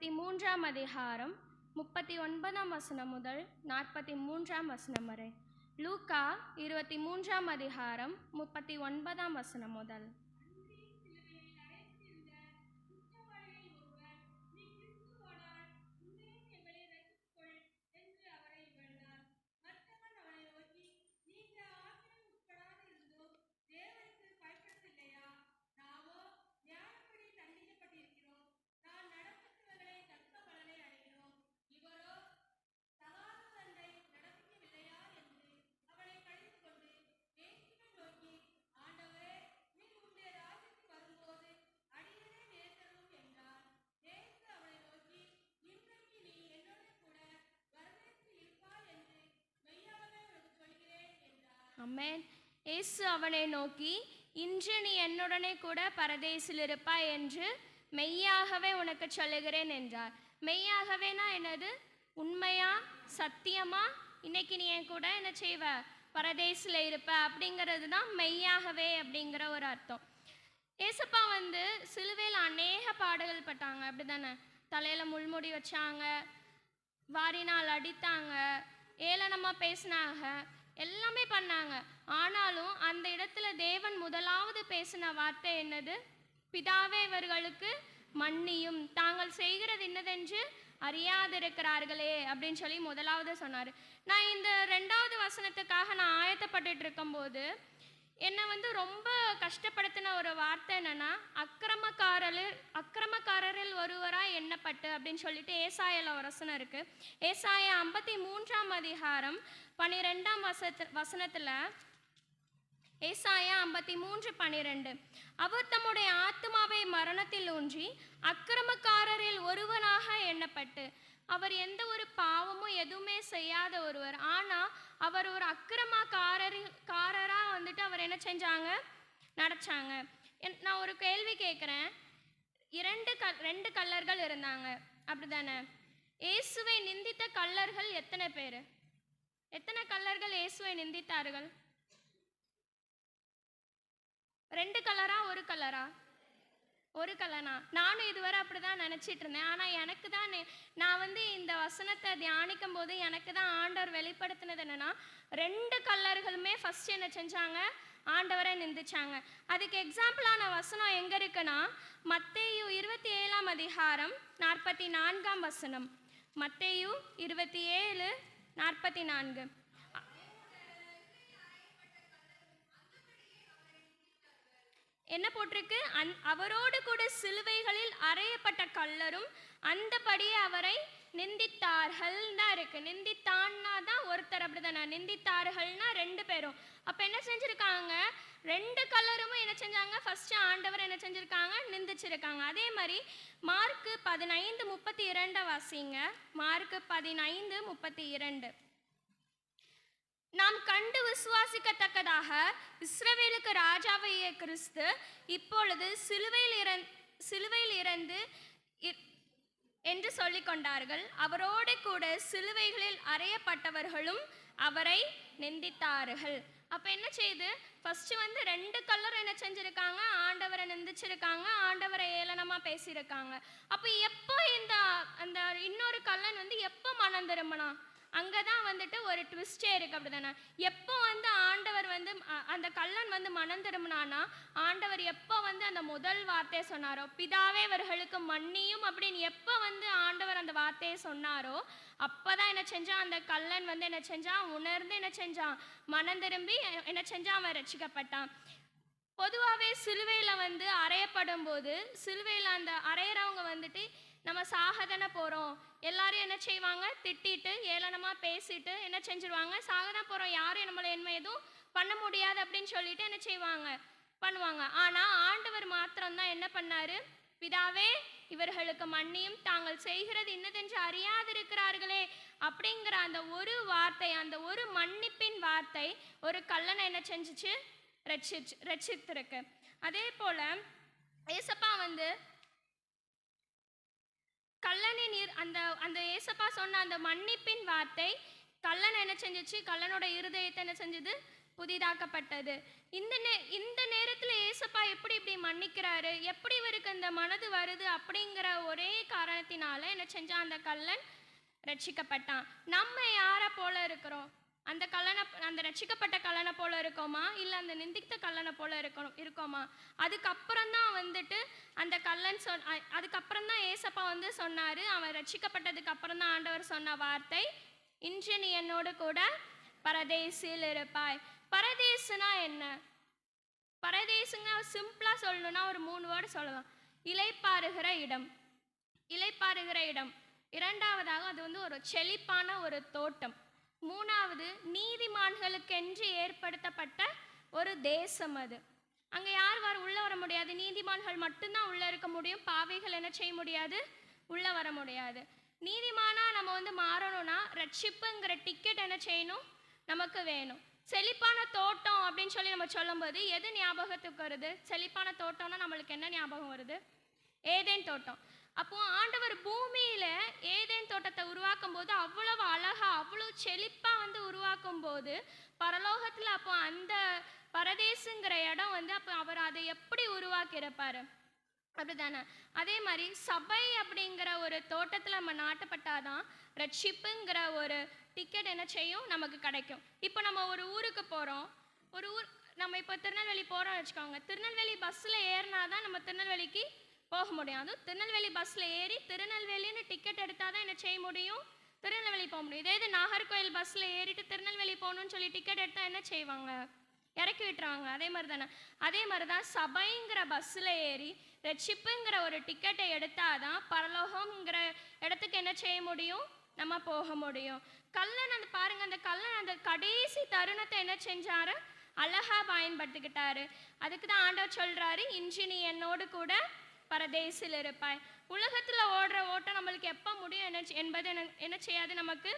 23ஆம் அதிகாரம் 39ஆம் வசனம் முதல் 43ஆம் வசனம் வரை. லூக்கா 23ஆம் அதிகாரம் 39ஆம் வசனம் முதல். ஆமென். இயேசு அவனை நோக்கி, இன்று நீ என்னுடனே கூட பரதேசில் இருப்பாய் என்று மெய்யாகவே உனக்கு சொல்லுகிறேன் என்றார். மெய்யாகவேனா என்னது? உண்மையா, சத்தியமா இன்னைக்கு நீ என் கூட என்ன செய்வ? பரதேசில் இருப்ப அப்படிங்கிறது தான் மெய்யாகவே அப்படிங்கிற ஒரு அர்த்தம். ஏசப்பா சிலுவையில் அநேக பாடுகள் பட்டாங்க, அப்படிதானே? தலையில முள்முடி வச்சாங்க, வாரினால் அடித்தாங்க, ஏளனமாக பேசினாங்க, எல்லாமே பண்ணாங்க. ஆனாலும் அந்த இடத்துல தேவன் முதலாவது பேசின வார்த்தை என்னது? பிதாவே இவர்களுக்கு மன்னியும், தாங்கள் செய்கிறது இன்னதென்று அறியாதிருக்கிறார்களே அப்படின்னு சொல்லி முதலாவது சொன்னார். நான் இந்த 2வது வசனத்துக்காக நான் ஆயத்தப்பட்டு இருக்கும்போது என்னை ரொம்ப கஷ்டப்படுத்தின ஒரு வார்த்தை என்னன்னா, அக்கிரமக்காரரில் ஒருவராய் எண்ணப்பட்டு அப்படின்னு சொல்லிட்டு ஏசாயால ஒரு வசனம் இருக்கு. ஏசாயா 53ஆம் அதிகாரம் 12ஆம் வசனத்துல ஏசாயா 53:12, அவர் தம்முடைய ஆத்துமாவை மரணத்தில் ஊன்றி அக்கிரமக்காரரில் ஒருவனாக எண்ணப்பட்டு, அவர் எந்த ஒரு பாவமும் எதுவுமே செய்யாத ஒருவர், ஆனால் அவர் ஒரு அக்கிரமக்காரராக அவர் என்ன செஞ்சாங்க? நடச்சாங்க. நான் ஒரு கேள்வி கேட்குறேன். 2 கள்ளர்கள் இருந்தாங்க, அப்படிதானே? இயேசுவை நிந்தித்த கள்ளர்கள் எத்தனை பேர்? எத்தனை கள்ளர்கள் இயேசுவை நிந்தித்தார்கள்? 2 கள்ளரா, 1 கள்ளரா? 1 கள்ளனா? நானும் இதுவரை அப்படிதான் நினச்சிட்டு இருந்தேன். ஆனால் எனக்கு தான் நான் இந்த வசனத்தை தியானிக்கும் போது எனக்கு தான் ஆண்டவர் வெளிப்படுத்தினது என்னன்னா, 2 கள்ளர்களுமே ஃபர்ஸ்ட் என்ன செஞ்சாங்க? ஆண்டவரை நிந்திச்சாங்க. அதுக்கு எக்ஸாம்பிளான வசனம் எங்க இருக்குன்னா, மத்தேயு 27ஆம் அதிகாரம் 44ஆம் வசனம். மத்தேயு 27:44. என்ன போட்டிருக்கு? அவரோடு கூட சிலுவைகளில் அறையப்பட்ட கள்ளரும் அந்தபடியே அவரை நிந்தித்தார்கள் தான் இருக்கு. நிந்தித்தான்னா தான் ஒருத்தர், அப்படிதானே? நிந்தித்தார்கள்னா 2 பேரும். அப்ப என்ன செஞ்சிருக்காங்க? 2 கள்ளரும் என்ன செஞ்சாங்க? ஃபர்ஸ்ட் ஆண்டவர் என்ன செஞ்சிருக்காங்க? நிந்திச்சிருக்காங்க. அதே மாதிரி மார்க்கு 15:32 வாசிங்க. மார்க்கு 15:32. நாம் கண்டு விசுவாசிக்கத்தக்கதாக இஸ்ரவேலுக்கு ராஜாவாகிய கிறிஸ்து இப்பொழுது சிலுவையில் இறந்து என்று சொல்லிக் கொண்டார்கள். அவரோடு கூட சிலுவைகளில் அறையப்பட்டவர்களும் அவரை நிந்தித்தார்கள். அப்ப என்ன செய்து? ஃபர்ஸ்ட் 2 கள்ளர் என்ன செஞ்சிருக்காங்க? ஆண்டவரை நிந்திச்சிருக்காங்க, ஆண்டவரை ஏளனமா பேசியிருக்காங்க. அப்ப எப்போ அந்த இன்னொரு கள்ளன் எப்போ மனம் திரும்பினா? அங்கதான் ஒரு ட்விஸ்டே இருக்கு, அப்படிதானே? எப்போ ஆண்டவர் அந்த கள்ளன் மனம் திரும்பினானா, ஆண்டவர் எப்போ அந்த முதல் வார்த்தையை சொன்னாரோ, பிதாவே இவர்களுக்கு மன்னியும் அப்படின்னு எப்போ ஆண்டவர் அந்த வார்த்தையை சொன்னாரோ, அப்பதான் என்ன செஞ்சான்? அந்த கள்ளன் என்ன செஞ்சான்? உணர்ந்து என்ன செஞ்சான்? மனம் திரும்பி என்ன செஞ்சான்? அவன் ரட்சிக்கப்பட்டான். பொதுவாகவே சிலுவையில் அறையப்படும் போது, சிலுவையில் அந்த அறையிறவங்க நம்ம சாகதானே போகிறோம், எல்லாரும் என்ன செய்வாங்க? திட்டிட்டு ஏளனமாக பேசிட்டு என்ன செஞ்சிருவாங்க? சாகதான் போகிறோம், யாரும் நம்மளை என்ன எதுவும் பண்ண முடியாது அப்படின்னு சொல்லிட்டு என்ன செய்வாங்க? பண்ணுவாங்க. ஆனால் ஆண்டவர் மாத்திரம்தான் என்ன பண்ணாரு? பிதாவே இவர்களுக்கு மன்னியும், தாங்கள் செய்கிறது இன்னதென்று அறியாதிருக்கிறார்களே அப்படிங்கிற அந்த ஒரு வார்த்தை, அந்த ஒரு மன்னிப்பின் வார்த்தை ஒரு கள்ளனை என்ன செஞ்சிச்சு? ரட்சித்திருக்கு. அதே போல ஏசப்பா கள்ளனின் அந்த ஏசப்பா சொன்ன அந்த மன்னிப்பின் வார்த்தை கள்ளன் என்ன செஞ்சிச்சு? கள்ளனோட இருதயத்தை என்ன செஞ்சது? புதிதாக்கப்பட்டது. இந்த நேரத்தில் ஏசப்பா எப்படி இப்படி மன்னிக்கிறாரு, எப்படி இவருக்கு இந்த மனது வருது அப்படிங்கிற ஒரே காரணத்தினால செஞ்சான், அந்த கல்லன் ரட்சிக்கப்பட்டான். நம்ம யாரை போல இருக்கிறோம்? அந்த ரட்சிக்கப்பட்ட கல்லனை போல இருக்கோமா, இல்லை அந்த நிந்தித்த கல்லனை போல இருக்கோமா? அதுக்கப்புறம் தான் வந்துட்டு அந்த கல்லன் அதுக்கப்புறம் தான் ஏசப்பா வந்து சொன்னார். அவன் ரட்சிக்கப்பட்டதுக்கு அப்புறம் தான் ஆண்டவர் சொன்ன வார்த்தை, இன்று நீ என்னோடு கூட பரதேசில் இருப்பாய். பரதேசுனா என்ன? பரதேசுங்க சிம்பிளா சொல்லணும்னா ஒரு 3 வேர்டு சொல்லலாம். இளைப்பாறுகிற இடம். இளைப்பாறுகிற இடம். இரண்டாவதாக அது வந்து ஒரு செழிப்பான ஒரு தோட்டம். மூணாவது நீதிமான்களுக்கென்று ஏற்படுத்தப்பட்ட ஒரு தேசம். அது அங்கே யார் உள்ள வர முடியாது, நீதிமான்கள் மட்டும்தான் உள்ள இருக்க முடியும். பாவிகள் என்ன செய்ய முடியாது, உள்ள வர முடியாது. நீதிமானா நம்ம வந்து மாறணும்னா ரட்சிப்புங்கிற டிக்கெட் என்ன செய்யணும், நமக்கு வேணும். செழிப்பான தோட்டம் அப்படின்னு சொல்லி நம்ம சொல்லும்போது எது ஞாபகத்துக்கு வருது? செழிப்பான தோட்டம்னா நம்மளுக்கு என்ன ஞாபகம் வருது? ஏதேன் தோட்டம். அப்போ ஆண்டவர் பூமியில ஏதேன் தோட்டத்தை உருவாக்கும் போது அவ்வளவு அழகா, அவ்வளவு செழிப்பா வந்து உருவாக்கும் போது பரலோகத்துல அப்போ அந்த பரதேசுங்கிற இடம் வந்து அப்போ அவர் அதை எப்படி உருவாக்கி இருப்பாரு? அப்படிதானே? அதே மாதிரி சபை அப்படிங்கிற ஒரு தோட்டத்தில் நம்ம நாட்டப்பட்டாதான் ரட்சிப்புங்கிற ஒரு டிக்கெட் என்ன செய்யும், நமக்கு கிடைக்கும். இப்போ நம்ம ஒரு ஊருக்கு போகிறோம். நம்ம இப்போ திருநெல்வேலி போகிறோம்னு வச்சுக்கோங்க. திருநெல்வேலி பஸ்ஸில் ஏறினா தான் நம்ம திருநெல்வேலிக்கு போக முடியும். அதுவும் திருநெல்வேலி பஸ்ஸில் ஏறி திருநெல்வேலின்னு டிக்கெட் எடுத்தால் தான் என்ன செய்ய முடியும், திருநெல்வேலி போக முடியும். இதே இது நாகர்கோவில் பஸ்ஸில் ஏறிட்டு திருநெல்வேலி போகணும்னு சொல்லி டிக்கெட் எடுத்தால் என்ன செய்வாங்க, இறக்கி விட்டுருவாங்க. அதே மாதிரி தானே, அதே மாதிரி தான் சபைங்கிற பஸ்ஸில் ஏறி ரட்சிப்புங்கிற ஒரு டிக்கெட்டை எடுத்தாதான் பரலோகம்ங்கிற இடத்துக்கு என்ன செய்ய முடியும், நம்ம போக முடியும். கல்லன் அந்த பாருங்க, அந்த கல்லன் அந்த கடைசி தருணத்தை என்ன செஞ்சாரு, அழகா பயன்படுத்திக்கிட்டாரு. அதுக்கு தான் ஆண்டவர் சொல்றாரு, இன்று நீ என்னோடு கூட பரதேசில் இருப்பாய். உலகத்துல ஓடுற ஓட்டம் நம்மளுக்கு எப்போ முடியும் என்பது என்ன செய்யாது, நமக்கு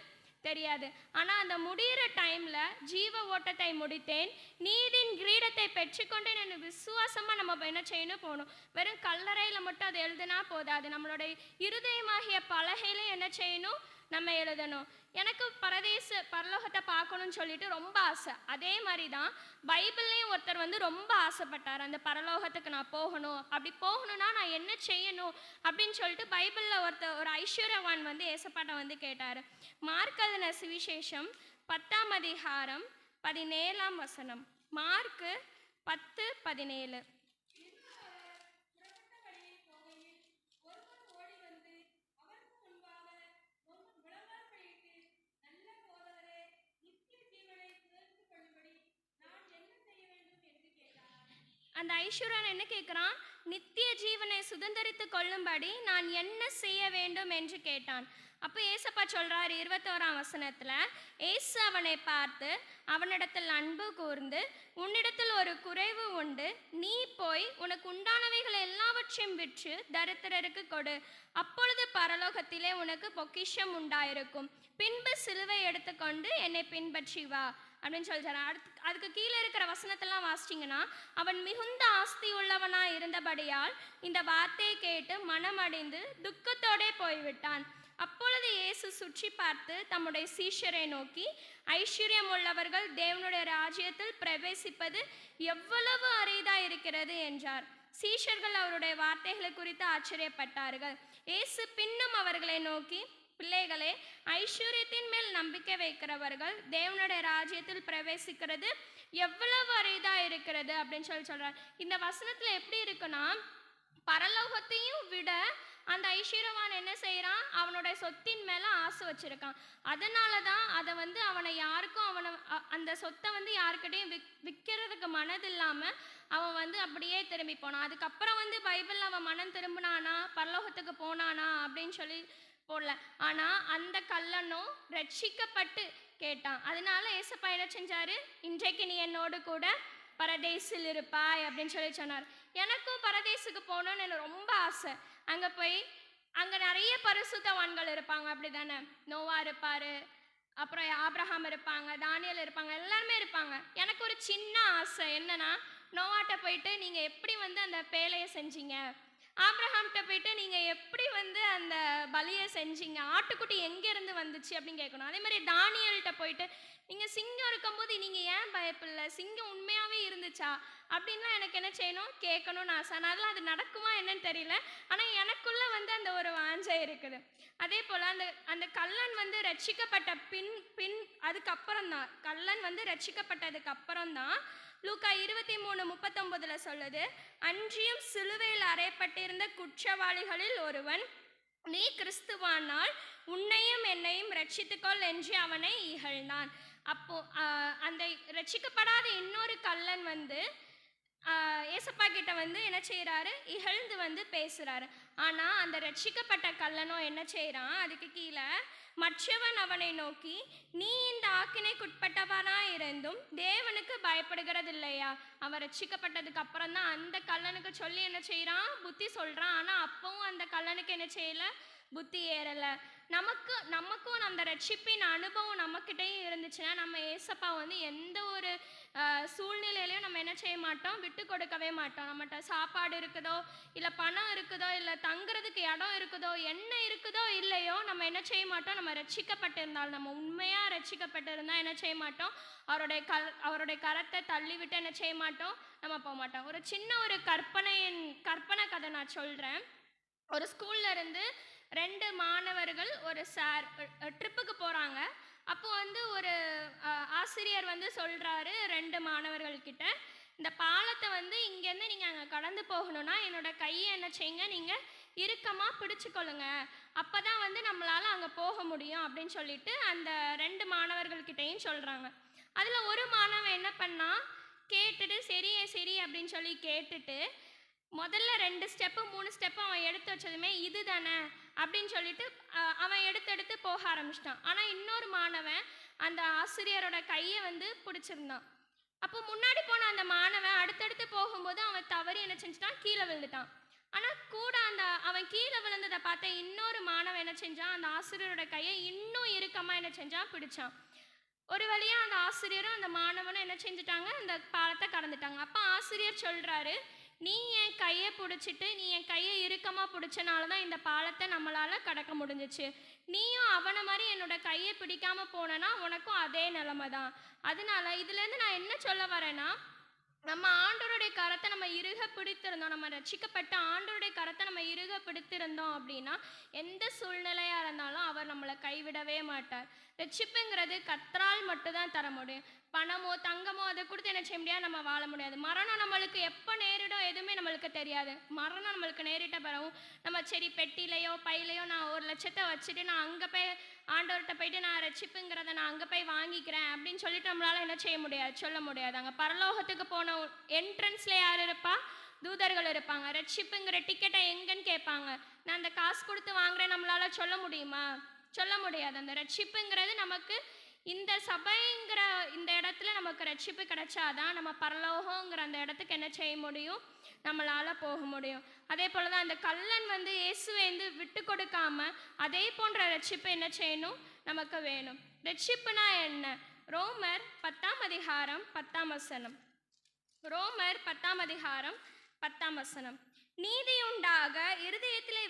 தெரியாது. ஆனா அந்த முடிகிற டைம்ல ஜீவ ஓட்டத்தை முடித்தேன், நீதின் கிரீடத்தை பெற்றுக்கொண்டு என்ன விசுவாசமா நம்ம என்ன செய்யணும், போகணும். வெறும் கல்லறையில மட்டும் அதை எழுதுனா போதாது, நம்மளுடைய இருதயமாகிய பலகையில என்ன செய்யணும், நம்ம எழுதணும். எனக்கு பரலோகத்தை பார்க்கணும்னு சொல்லிட்டு ரொம்ப ஆசை. அதே மாதிரி தான் பைபிள்லேயும் ஒருத்தர் வந்து ரொம்ப ஆசைப்பட்டார், அந்த பரலோகத்துக்கு நான் போகணும். அப்படி போகணும்னா நான் என்ன செய்யணும் அப்படின்னு சொல்லிட்டு பைபிளில் ஒரு ஐஸ்வர்யவான் வந்து ஏசப்பாட்ட வந்து கேட்டார். மார்க் எழுதின சுவிசேஷம் 10ஆம் அதிகாரம் 17ஆம் வசனம். மார்க்கு 10:17. அந்த ஐஸ்வர்யன் என்ன கேட்குறான், நித்திய ஜீவனை சுதந்திரித்து கொள்ளும்படி நான் என்ன செய்ய வேண்டும் என்று கேட்டான். அப்போ ஏசப்பா சொல்றாரு 21ஆம் வசனத்துல, ஏசு அவனை பார்த்து அவனிடத்தில் அன்பு கூர்ந்து, உன்னிடத்தில் ஒரு குறைவு உண்டு, நீ போய் உனக்கு உண்டானவைகள் எல்லாவற்றையும் விற்று தரித்திரருக்கு கொடு, அப்பொழுது பரலோகத்திலே உனக்கு பொக்கிஷம் உண்டாயிருக்கும், பின்பு சிலுவை எடுத்துக்கொண்டு என்னை பின்பற்றி வா அப்படின்னு சொல்றாரு. அதுக்கு கீழே இருக்கிற வசனத்தெல்லாம் வாசிச்சிங்கன்னா, அவன் மிகுந்த ஆஸ்தி உள்ளவனா இருந்தபடியால் இந்த வார்த்தையை கேட்டு மனமடைந்து துக்கத்தோடே போய்விட்டான். அப்பொழுது இயேசு சுற்றி பார்த்து தம்முடைய சீஷரை நோக்கி, ஐஸ்வர்யம் உள்ளவர்கள் தேவனுடைய ராஜ்யத்தில் பிரவேசிப்பது எவ்வளவு அரிதா இருக்கிறது என்றார். சீஷர்கள் அவருடைய வார்த்தைகளை குறித்து ஆச்சரியப்பட்டார்கள். இயேசு பின்னும் அவர்களை நோக்கி, பிள்ளைகளே, ஐஸ்வர்யத்தின் மேல் நம்பிக்கை வைக்கிறவர்கள் தேவனுடைய ராஜ்யத்தில் பிரவேசிக்கிறது எவ்வளவு அரிதா இருக்கிறது அப்படின்னு சொல்றார். இந்த வசனத்துல எப்படி இருக்குன்னா, பரலோகத்தையும் விட அந்த ஐஸ்வர்யவான் என்ன செய்யறான், அவனுடைய சொத்தின் மேல ஆசை வச்சிருக்கான். அதனாலதான் அதை வந்து அவனை யாருக்கும் அந்த சொத்தை வந்து யாருக்கிட்டையும் விற்கிறதுக்கு மனதில்லாம அவன் வந்து அப்படியே திரும்பி போனான். அதுக்கப்புறம் வந்து பைபிள் அவன் மனம் திரும்பினானா, பரலோகத்துக்கு போனானா அப்படின்னு சொல்லி போடல. ஆனா அந்த கல்லனும் ரட்சிக்கப்பட்டு கேட்டான். அதனால ஏசப்பா என்ன செஞ்சாரு, இன்றைக்கு நீ என்னோடு கூட பரதேசில் இருப்பாய் அப்படின்னு சொல்லி சொன்னார். எனக்கும் பரதேசுக்கு போகணும்னு எனக்கு ரொம்ப ஆசை. அங்க போய் அங்க நிறைய பரிசுத்தவான்கள் இருப்பாங்க, அப்படிதானே? நோவா இருப்பாரு, அப்புறம் ஆபிரகாம் இருப்பாங்க, தானியேல் இருப்பாங்க, எல்லாருமே இருப்பாங்க. எனக்கு ஒரு சின்ன ஆசை என்னன்னா, நோவாட்ட போயிட்டு நீங்க எப்படி வந்து அந்த பேழையை செஞ்சீங்க, ஆபிரகாம்கிட்ட போயிட்டு நீங்க எப்படி வந்து அந்த பலியை செஞ்சீங்க? ஆட்டுக்குட்டி எங்கேருந்து வந்துச்சு அப்படின்னு கேட்கணும். அதே மாதிரி தானியேல்கிட்ட போயிட்டு நீங்கள் சிங்கம் இருக்கும்போது நீங்கள் ஏன் பயப்படல? சிங்கம் உண்மையாகவே இருந்துச்சா அப்படின்லாம் எனக்கு என்ன செய்யணும், கேட்கணும்னு ஆசை. அதெல்லாம் அது நடக்குமா என்னன்னு தெரியல. ஆனால் எனக்குள்ளே வந்து அந்த ஒரு வாஞ்சை இருக்குது. அதே போல் அந்த அந்த கல்லன் வந்து ரட்சிக்கப்பட்ட பின் பின் அதுக்கப்புறம் தான், கல்லன் வந்து ரட்சிக்கப்பட்டதுக்கு அப்புறம் தான் லூக்கா 23:39 சொல்லுது, அன்றியும் சிலுவையில் அறையப்பட்டிருந்த குற்றவாளிகளில் ஒருவன், நீ கிறிஸ்துவானால் உன்னையும் என்னையும் ரட்சித்துக்கொள் என்று அவனை இகழ்ந்தான். அப்போ அந்த ரட்சிக்கப்படாத இன்னொரு கள்ளன் வந்து ஏசப்பா கிட்ட வந்து என்ன செய்கிறாரு, இகழ்ந்து வந்து பேசுகிறாரு. ஆனால் அந்த ரட்சிக்கப்பட்ட கள்ளனோ என்ன செய்கிறான், அதுக்கு கீழே மற்றவன் அவனை நோக்கி, நீ இந்த ஆக்கினைக்குட்பட்டவனாய் இருந்தும் தேவனுக்கு பயப்படுகிறது இல்லையா? அவன் ரட்சிக்கப்பட்டதுக்கு அப்புறம் தான் அந்த கள்ளனுக்கு சொல்லி என்ன செய்கிறான், புத்தி சொல்கிறான். ஆனால் அப்பவும் அந்த கள்ளனுக்கு என்ன செய்யலை, புத்தி ஏறலை. நமக்கும் அந்த ரட்சிப்பின் அனுபவம் நம்மக்கிட்டையும் இருந்துச்சுன்னா நம்ம ஏசப்பா வந்து எந்த ஒரு சூழ்நிலையிலையும் நம்ம என்ன செய்ய மாட்டோம், விட்டு கொடுக்கவே மாட்டோம். நம்மகிட்ட சாப்பாடு இருக்குதோ, இல்லை பணம் இருக்குதோ, இல்லை தங்குறதுக்கு இடம் இருக்குதோ, என்ன இருக்குதோ இல்லையோ, நம்ம என்ன செய்ய மாட்டோம், நம்ம ரட்சிக்கப்பட்டிருந்தால், நம்ம உண்மையாக ரட்சிக்கப்பட்டிருந்தால் என்ன செய்ய மாட்டோம், அவருடைய கரத்தை தள்ளிவிட்டு என்ன செய்ய மாட்டோம், நம்ம போக மாட்டோம். ஒரு சின்ன ஒரு கற்பனை கதை நான் சொல்கிறேன். ஒரு ஸ்கூல்ல இருந்து 2 மாணவர்கள் ஒரு சார் ட்ரிப்புக்கு போகிறாங்க. அப்போ வந்து ஒரு ஆசிரியர் வந்து சொல்கிறாரு 2 மாணவர்கள்கிட்ட, இந்த பாலத்தை வந்து இங்கேருந்து நீங்கள் அங்கே கடந்து போகணுன்னா என்னோட கையை என்ன செய்யுங்க, நீங்கள் இறுக்கமாக பிடிச்சிக்கொள்ளுங்க, அப்போ தான் வந்து நம்மளால் அங்கே போக முடியும் அப்படின்னு சொல்லிட்டு அந்த 2 மாணவர்கள்கிட்டையும் சொல்கிறாங்க. அதில் ஒரு மாணவன் என்ன பண்ணா, கேட்டுட்டு சரி அப்படின்னு சொல்லி கேட்டுட்டு முதல்ல 2 ஸ்டெப்பு 3 ஸ்டெப்பு அவன் எடுத்து வச்சதுமே இது தானே அப்படின்னு சொல்லிட்டு அவன் எடுத்து போக ஆரம்பிச்சிட்டான். ஆனால் இன்னொரு மாணவன் அந்த ஆசிரியரோட கையை வந்து பிடிச்சிருந்தான். அப்போ முன்னாடி போன அந்த மாணவன் அடுத்தடுத்து போகும்போது அவன் தவறி என்ன செஞ்சிட்டான், கீழே விழுந்துட்டான். ஆனால் கூட அவன் கீழே விழுந்ததை பார்த்த இன்னொரு மாணவன் என்ன செஞ்சான், அந்த ஆசிரியரோட கையை இன்னும் இறுக்கமாக என்ன செஞ்சான், பிடிச்சான். ஒரு வழியாக அந்த ஆசிரியரும் அந்த மாணவனும் என்ன செஞ்சுட்டாங்க, அந்த பாலத்தை கடந்துட்டாங்க. அப்போ ஆசிரியர் சொல்கிறாரு, நீ என் கையை பிடிச்சிட்டு நீ என் கையை இறுக்கமாக பிடிச்சனால தான் இந்த பாலத்தை நம்மளால் கடக்க முடிஞ்சிச்சு. நீயும் அவனை மாதிரி என்னோட கையை பிடிக்காமல் போனனா உனக்கும் அதே நிலைமை தான். அதனால இதுலேருந்து நான் என்ன சொல்ல வரேன்னா, நம்ம ஆண்டவருடைய கரத்தை நம்ம இறுக பிடித்திருந்தோம், நம்ம ரட்சிக்கப்பட்ட ஆண்டவருடைய கரத்தை நம்ம இறுக பிடித்திருந்தோம் அப்படின்னா எந்த சூழ்நிலையாக இருந்தாலும் அவர் நம்மளை கைவிடவே மாட்டார். ரட்சிப்புங்கிறது கர்த்தரால் மட்டும்தான் தர முடியும். பணமோ தங்கமோ அதை கொடுத்து என்ன செய்ய முடியாது, நம்ம வாழ முடியாது. மரணம் நம்மளுக்கு எப்போ நேரிடும் எதுவுமே நம்மளுக்கு தெரியாது. மரணம் நம்மளுக்கு நேரிட்ட பிறகும் நம்ம சரி பெட்டிலையோ பையிலையோ நான் 1,00,000 வச்சுட்டு நான் அங்கே போய் ஆண்டவர்கிட்ட போயிட்டு நான் ரட்சிப்புங்கிறத நான் அங்கே போய் வாங்கிக்கிறேன் அப்படின்னு சொல்லிட்டு நம்மளால் என்ன செய்ய முடியாது, சொல்ல முடியாது. அங்கே பரலோகத்துக்கு போன என்ட்ரன்ஸில் யார் இருப்பா, தூதர்கள் இருப்பாங்க. ரட்சிப்புங்கிற டிக்கெட்டை எங்கன்னு கேட்பாங்க. நான் அந்த காசு கொடுத்து வாங்குறேன் நம்மளால் சொல்ல முடியுமா, சொல்ல முடியாது. அந்த ரட்சிப்புங்கிறது நமக்கு இந்த சபைங்கிற இந்த இடத்துல நமக்கு ரட்சிப்பு கிடைச்சாதான் நம்ம பரலோகங்கிற அந்த இடத்துக்கு என்ன செய்ய முடியும், நம்மளால் போக முடியும். அதே போல் தான் அந்த கள்ளன் வந்து இயேசுவை வந்து விட்டு கொடுக்காம அதே போன்ற ரட்சிப்பு என்ன செய்யணும், நமக்கு வேணும். ரட்சிப்புனா என்ன? ரோமர் 10ஆம் அதிகாரம் 10ஆம் வசனம். ரோமர் 10ஆம் அதிகாரம் 10ஆம் வசனம். நீதியுண்டாக இருதயத்திலே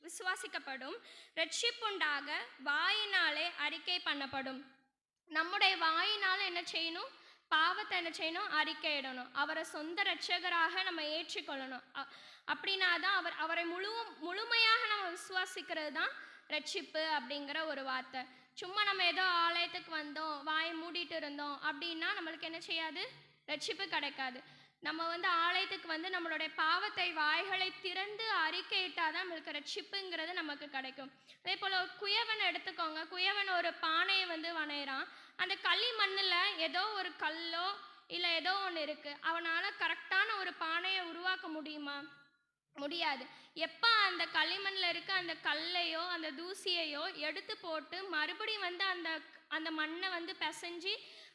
விசுவாசிக்கப்படும் ரட்சிப்புண்டாக வாயினாலே அறிக்கை பண்ணப்படும். நம்முடைய வாயினால் என்ன செய்யணும், பாவத்தை என்ன செய்யணும், அறிக்கையிடணும். அவரை சொந்த இரட்சகராக நம்ம ஏற்றுக்கொள்ளணும். அப்படின்னா தான் அவரை முழுமையாக நம்ம விசுவாசிக்கிறது தான் ரட்சிப்பு அப்படிங்கிற ஒரு வார்த்தை. சும்மா நம்ம ஏதோ ஆலயத்துக்கு வந்தோம் வாயை மூடிட்டு இருந்தோம் அப்படின்னா நம்மளுக்கு என்ன செய்யாது, ரட்சிப்பு கிடைக்காது. நம்ம வந்து ஆலயத்துக்கு வந்து நம்மளுடைய பாவத்தை வாய்களை திறந்து அறிக்கையிட்டால் தான் நம்மளுக்கு ரட்சிப்புங்கிறது நமக்கு கிடைக்கும். அதே போல் குயவன் எடுத்துக்கோங்க. குயவன் ஒரு பானையை வந்து வணையிறான். அந்த களி மண்ணில் ஏதோ ஒரு கல்லோ இல்லை ஏதோ ஒன்று இருக்குது. அவனால் கரெக்டான ஒரு பானையை உருவாக்க முடியுமா, முடியாது. எப்போ அந்த களிமண்ணில் இருக்க அந்த கல்லையோ அந்த தூசியையோ எடுத்து போட்டு மறுபடியும் வந்து அந்த மண்ணை வந்து பிசைஞ்சு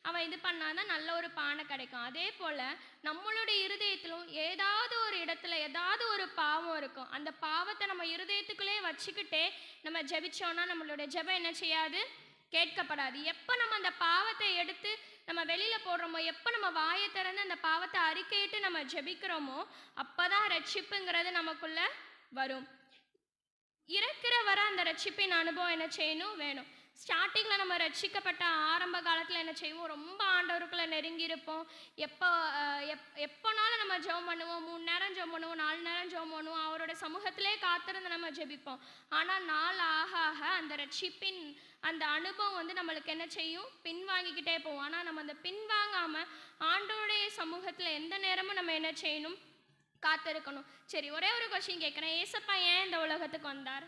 அவன் இது பண்ணாதான் நல்ல ஒரு பானை கிடைக்கும். அதே போல் நம்மளுடைய இருதயத்திலும் ஏதாவது ஒரு இடத்துல ஏதாவது ஒரு பாவம் இருக்கும். அந்த பாவத்தை நம்ம இருதயத்துக்குள்ளே வச்சுக்கிட்டே நம்ம ஜெபிச்சோன்னா நம்மளுடைய ஜெபம் என்ன செய்யாது, கேட்கப்படாது. எப்போ நம்ம அந்த பாவத்தை எடுத்து நம்ம வெளியில் போடுறோமோ, எப்போ நம்ம வாயை திறந்து அந்த பாவத்தை அறிக்கையிட்டு நம்ம ஜெபிக்கிறோமோ அப்போ தான் ரட்சிப்புங்கிறது நமக்குள்ளே வரும். இறக்கிற அந்த ரட்சிப்பின் அனுபவம் என்ன செய்யணும் வேணும். ஸ்டார்டிங்கில் நம்ம ரட்சிக்கப்பட்ட ஆரம்ப காலத்தில் என்ன செய்வோம், ரொம்ப ஆண்டவருக்குள்ளே நெருங்கி இருப்போம். எப்போனாலும் நம்ம ஜெபம் பண்ணுவோம், 3 நேரம் ஜெபம் பண்ணுவோம், 4 நேரம் ஜெபம் பண்ணுவோம், அவரோட சமூகத்திலே காத்திருந்து நம்ம ஜெபிப்போம். ஆனால் நாள் ஆக ஆக அந்த ரட்சிப்பின் அந்த அனுபவம் வந்து நம்மளுக்கு என்ன செய்யும், பின்வாங்கிக்கிட்டே போவோம். ஆனால் நம்ம அந்த பின்வாங்காமல் ஆண்டவருடைய சமூகத்தில் எந்த நேரமும் நம்ம என்ன செய்யணும், காத்திருக்கணும். சரி, ஒரே ஒரு கொஸ்டின் கேட்குறேன். ஏசப்பா ஏன் இந்த உலகத்துக்கு வந்தார்?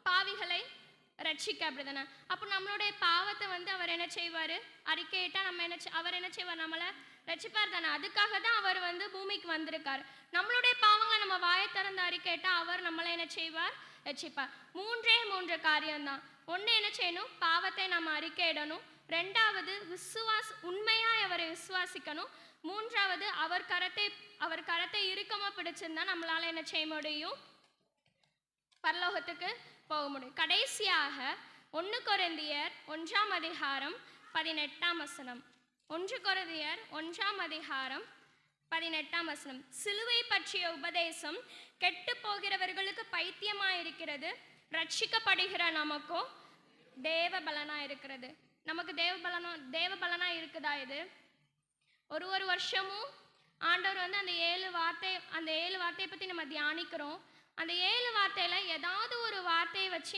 பாவிகளை ரட்சிக்க, அப்படிதானே? அப்போ நம்மளுடைய பாவத்தை வந்து அவர் என்ன செய்வார், அறிக்கையிட்டா நம்ம அவர் என்ன செய்வார், நம்மளை ரட்சிப்பார் தானே. அதுக்காக தான் அவர் வந்து பூமிக்கு வந்திருக்கார். நம்மளுடைய பாவங்களை நம்ம வாயை திறந்து அறிக்கையிட்டா அவர் நம்மளை என்ன செய்வார், ரட்சிப்பார். 3 காரியம்தான். ஒன்று என்ன செய்யணும், பாவத்தை நம்ம அறிக்கையிடணும். 2வது உண்மையாக அவரை விசுவாசிக்கணும். 3வது அவர் கரத்தை இறுக்கமா பிடிச்சிருந்தா நம்மளால என்ன செய்ய முடியும், பரலோகத்துக்கு போக முடியும். கடைசியாக 1 கொரிந்தியர் 1ஆம் அதிகாரம் 18ஆம் வசனம். 1 கொரிந்தியர் 1ஆம் அதிகாரம் 18ஆம் வசனம். சிலுவை பற்றிய உபதேசம் கெட்டு போகிறவர்களுக்கு பைத்தியமாயிருக்கிறது, ரட்சிக்கப்படுகிற நமக்கோ தேவ பலனா இருக்கிறது. நமக்கு தேவ பலனா இருக்குதா? இது ஒரு வருஷமும் ஆண்டவர் வந்து அந்த 7 வார்த்தையை பற்றி நம்ம தியானிக்கிறோம். அந்த 7 வார்த்தையில் ஏதாவது ஒரு வார்த்தையை வச்சு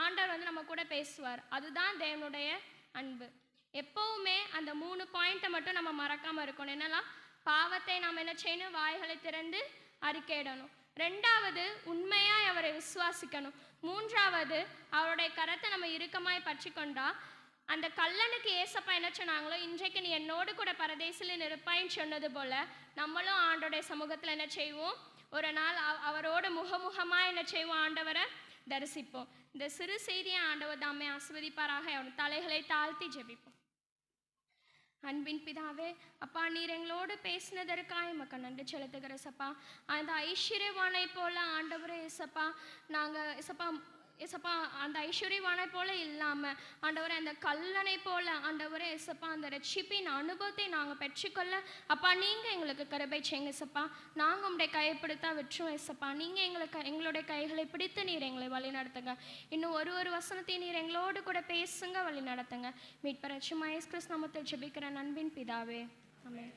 ஆண்டவர் வந்து நம்ம கூட பேசுவார். அதுதான் தேவனுடைய அன்பு. எப்போவுமே அந்த 3 பாயிண்ட்டை மட்டும் நம்ம மறக்காமல் இருக்கணும். என்னெல்லாம்? பாவத்தை நாம் என்ன செய்யணும், வாய்களை திறந்து அறிக்கையிடணும். 2வது உண்மையாய் அவரை விசுவாசிக்கணும். 3வது அவருடைய கரத்தை நம்ம இறுக்கமாய் பற்றி கொண்டா அந்த கல்லனுக்கு ஏசப்பா என்ன சொன்னாங்களோ, இன்றைக்கு நீ என்னோடு கூட பரதேசில் இருப்பாயின்னு சொன்னது போல நம்மளும் ஆண்டோடைய சமூகத்தில் என்ன செய்வோம், ஒரு நாள் அவரோட முகமுகமாக என்ன செய்வோம், ஆண்டவரை தரிசிப்போம். இந்த சிறு செய்தியை ஆண்டவர் தாமே ஆசீர்வதிப்பாராக. அவன் தலைகளை தாழ்த்தி ஜெபிப்போம். அன்பின் பிதாவே, அப்பா, நீர் எங்களோடு பேசினதற்காக எமக்கு நன்றி செலுத்துகிற சப்பா. அந்த ஐஸ்வர்யவானை போல ஆண்டவரே ஏசப்பா, நாங்கள் ஏசப்பா அந்த ஐஸ்வர்யவானை போல இல்லாமல் ஆண்டவரே அந்த கல்லனை போல ஆண்டவரே ஏசப்பா அந்த ரட்சிப்பின் அனுபவத்தை நாங்கள் பெற்றுக்கொள்ள அப்பா நீங்கள் எங்களுக்கு கிருபை செய்யுங்க ஏசப்பா. நாங்கள் உங்களுடைய கையை பிடித்தா விட்டுருவோம் ஏசப்பா. நீங்கள் எங்களுடைய கைகளை பிடித்து நீர் எங்களை வழி நடத்துங்க. இன்னும் ஒரு வசனத்தை நீர் எங்களோடு கூட பேசுங்க, வழி நடத்துங்க. மீட்பர் இயேசு கிறிஸ்து நாமத்தில் ஜெபிக்கிற அன்பின் பிதாவே, ஆமென்.